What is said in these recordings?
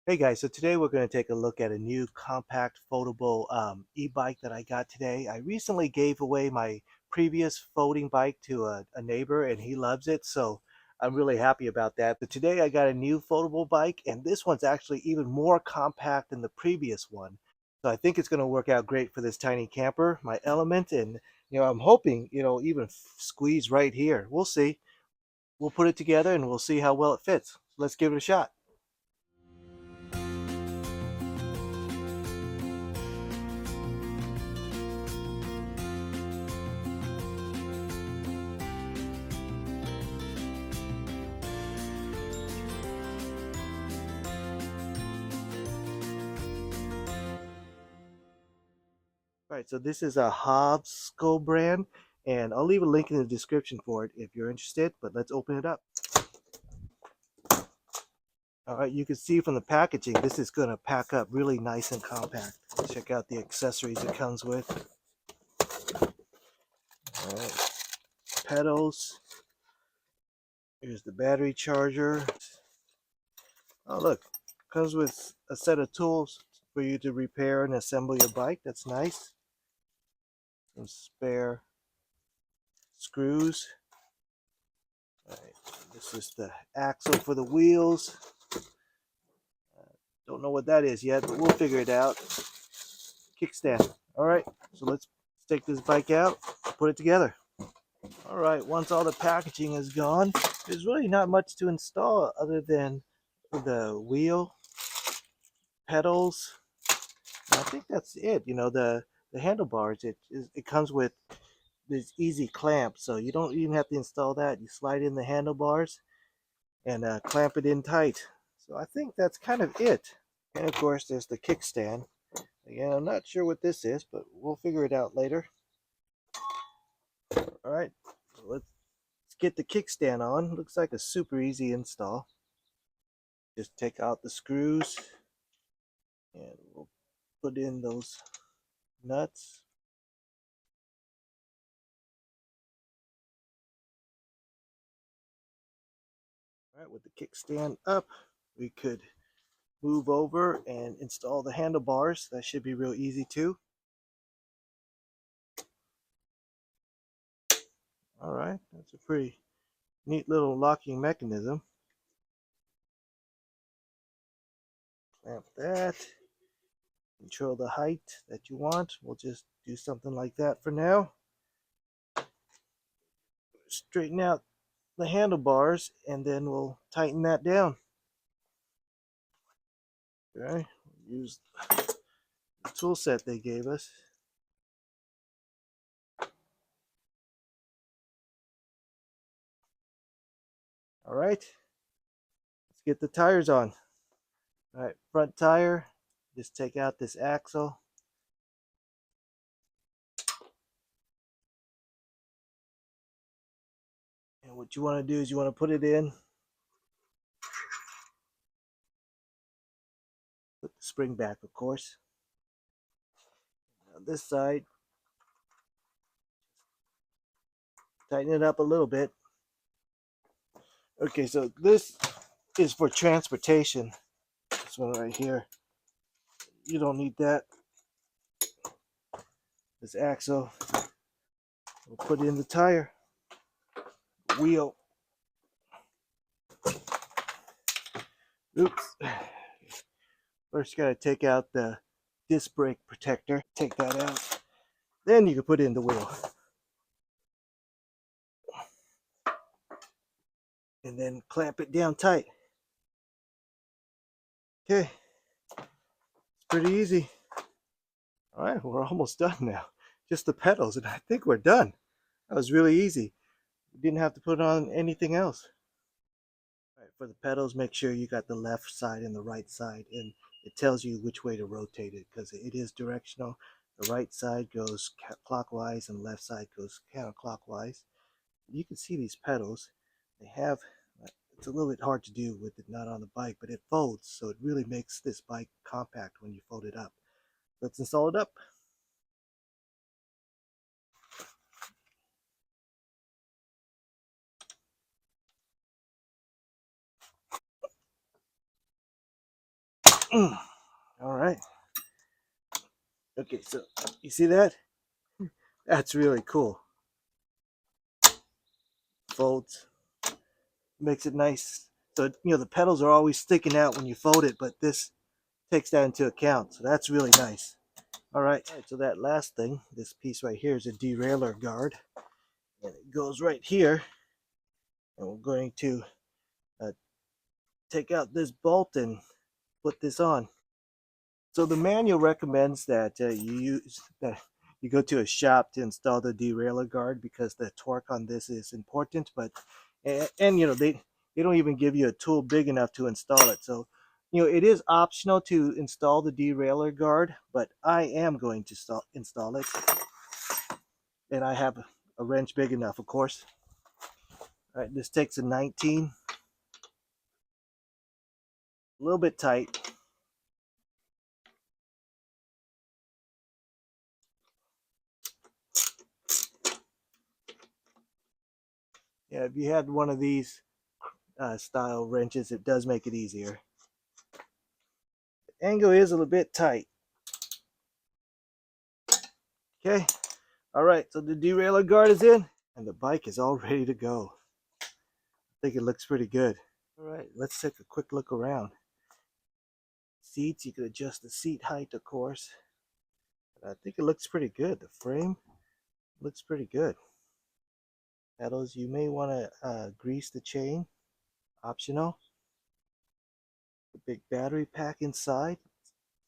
Hey guys, so today we're going to take a look at a new compact foldable e-bike that I got today. I recently gave away my previous folding bike to a neighbor and he loves it, so I'm really happy about that. But today I got a new foldable bike and this one's actually even more compact than the previous one. So I think it's going to work out great for this tiny camper, my Element, and I'm hoping, even squeeze right here. We'll see. We'll put it together and we'll see how well it fits. Let's give it a shot. All right, so this is a Hovsco brand, and I'll leave a link in the description for it if you're interested, but let's open it up. All right, you can see from the packaging, this is going to pack up really nice and compact. Check out the accessories it comes with. All right, pedals. Here's the battery charger. Oh, look, comes with a set of tools for you to repair and assemble your bike. That's nice. Some spare screws. All right, this is the axle for the wheels. Don't know what that is yet, but we'll figure it out. Kickstand. All right, so let's take this bike out, put it together. All right, once all the packaging is gone, there's really not much to install other than the wheel, pedals. And I think that's it. The handlebars. It comes with this easy clamp, so you don't even have to install that. You slide in the handlebars and clamp it in tight. So I think that's kind of it. And of course, there's the kickstand. Again, I'm not sure what this is, but we'll figure it out later. All right, so let's get the kickstand on. Looks like a super easy install. Just take out the screws and we'll put in those nuts. All right, with the kickstand up, we could move over and install the handlebars. That should be real easy too. All right, that's a pretty neat little locking mechanism. Clamp that. Control the height that you want. We'll just do something like that for now. Straighten out the handlebars and then we'll tighten that down. Okay, use the tool set they gave us. All right, let's get the tires on. All right, front tire, just take out this axle. And what you want to do is you want to put it in, put the spring back, of course. On this side, tighten it up a little bit. Okay, so this is for transportation. This one right here. You don't need that. This axle, we'll put in the tire, wheel. Oops. First, you got to take out the disc brake protector. Take that out. Then you can put in the wheel. And then clamp it down tight. Okay. It's pretty easy. All right, we're almost done now. Just the pedals, and I think we're done. That was really easy. You didn't have to put on anything else. All right, for the pedals, make sure you got the left side and the right side, and it tells you which way to rotate it because it is directional. The right side goes clockwise and the left side goes counterclockwise. You can see these pedals. They have, it's a little bit hard to do with it not on the bike, but it folds, so it really makes this bike compact when you fold it up. Let's install it up. All right. Okay, so you see that? That's really cool. Folds, makes it nice. So, the pedals are always sticking out when you fold it, but this takes that into account. So that's really nice. All right, so that last thing, this piece right here is a derailleur guard. And it goes right here. And we're going to uh, take out this bolt and put this on. So the manual recommends that you go to a shop to install the derailleur guard because the torque on this is important. But and they don't even give you a tool big enough to install it. So it is optional to install the derailleur guard, but I am going to install it, and I have a wrench big enough, of course. All right, this takes a 19, a little bit tight. Yeah, if you had one of these style wrenches, it does make it easier. The angle is a little bit tight. Okay, all right, so the derailleur guard is in, and the bike is all ready to go. I think it looks pretty good. All right, let's take a quick look around. Seats, you could adjust the seat height, of course. But I think it looks pretty good. The frame looks pretty good. Pedals, you may want to grease the chain, optional. The big battery pack inside,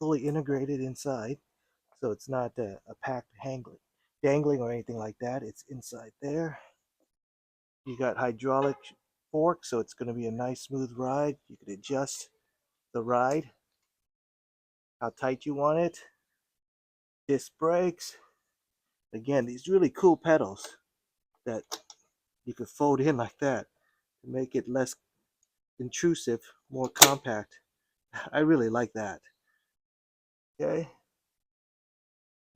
fully integrated inside, so it's not a packed dangling or anything like that. It's inside there. You got hydraulic fork, so it's going to be a nice smooth ride. You can adjust the ride, how tight you want it. Disc brakes. Again, these really cool pedals that you could fold in like that to make it less intrusive, more compact. I really like that. Okay.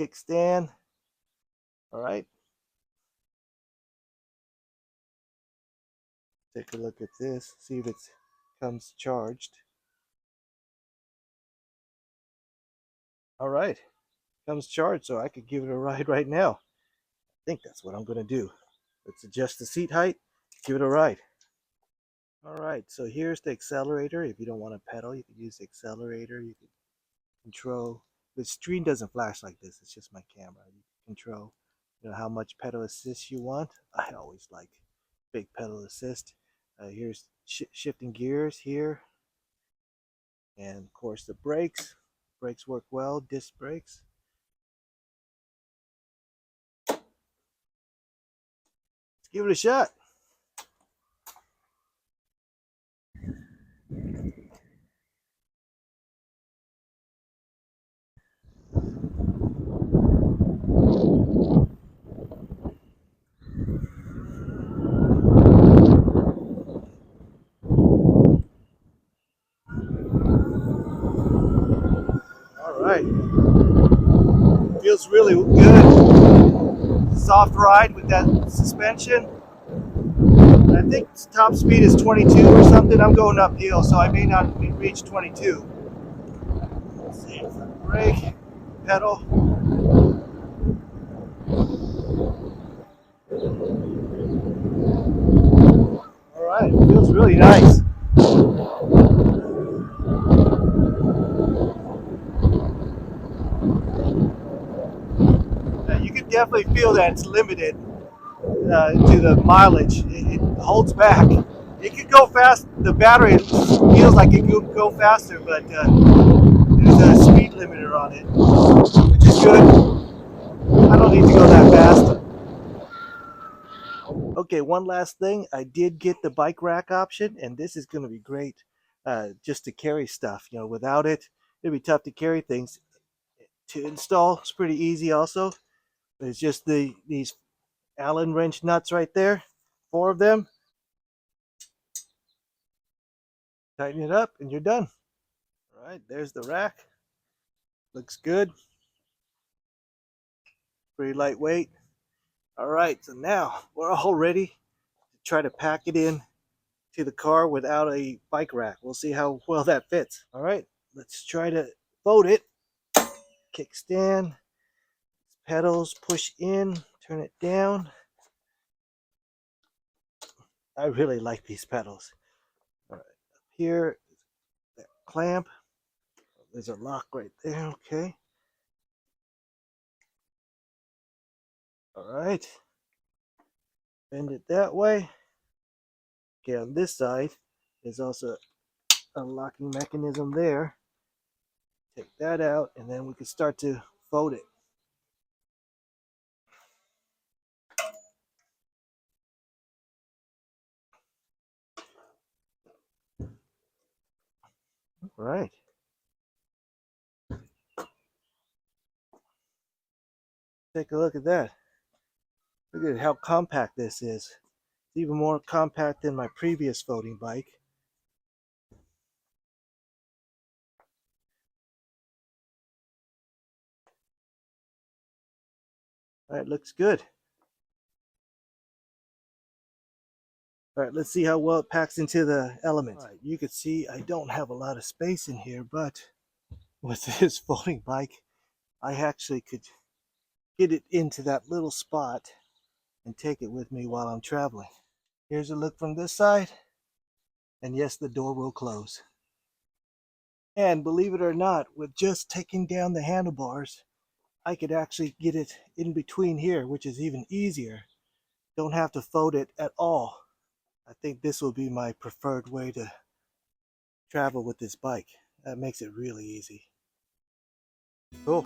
Kickstand. All right. Take a look at this, see if it comes charged. All right. Comes charged, so I could give it a ride right now. I think that's what I'm going to do. Let's adjust the seat height, give it a ride. All right, so here's the accelerator. If you don't want to pedal, you can use the accelerator. You can control. The screen doesn't flash like this. It's just my camera. You can control, how much pedal assist you want. I always like big pedal assist. Here's shifting gears here, and of course the brakes. Brakes work well. Disc brakes. Let's give it a shot. All right. Feels really good. Soft ride with that suspension. I think top speed is 22 or something. I'm going uphill, so I may not reach 22. Let's see. Brake, pedal. All right, feels really nice. You can definitely feel that it's limited to the mileage. It holds back. It could go fast. The battery feels like it could go faster, but there's a speed limiter on it, which is good. I don't need to go that fast. Okay, one last thing. I did get the bike rack option, and this is going to be great just to carry stuff. Without it, it'd be tough to carry things. To install, it's pretty easy also. It's just these Allen wrench nuts right there, 4 of them. Tighten it up, and you're done. All right, there's the rack. Looks good. Pretty lightweight. All right, so now we're all ready to try to pack it in to the car without a bike rack. We'll see how well that fits. All right, let's try to fold it. Kickstand, pedals, push in, turn it down. I really like these pedals. All right, up here, that clamp. There's a lock right there, okay. All right, bend it that way. Okay, on this side, there's also a locking mechanism there. Take that out, and then we can start to fold it. All right. Take a look at that. Look at how compact this is. It's even more compact than my previous folding bike. All right, looks good. All right, let's see how well it packs into the element. All right, you can see I don't have a lot of space in here, but with this folding bike, I actually could get it into that little spot and take it with me while I'm traveling. Here's a look from this side, and yes, the door will close. And believe it or not, with just taking down the handlebars, I could actually get it in between here, which is even easier. Don't have to fold it at all. I think this will be my preferred way to travel with this bike. That makes it really easy. Cool.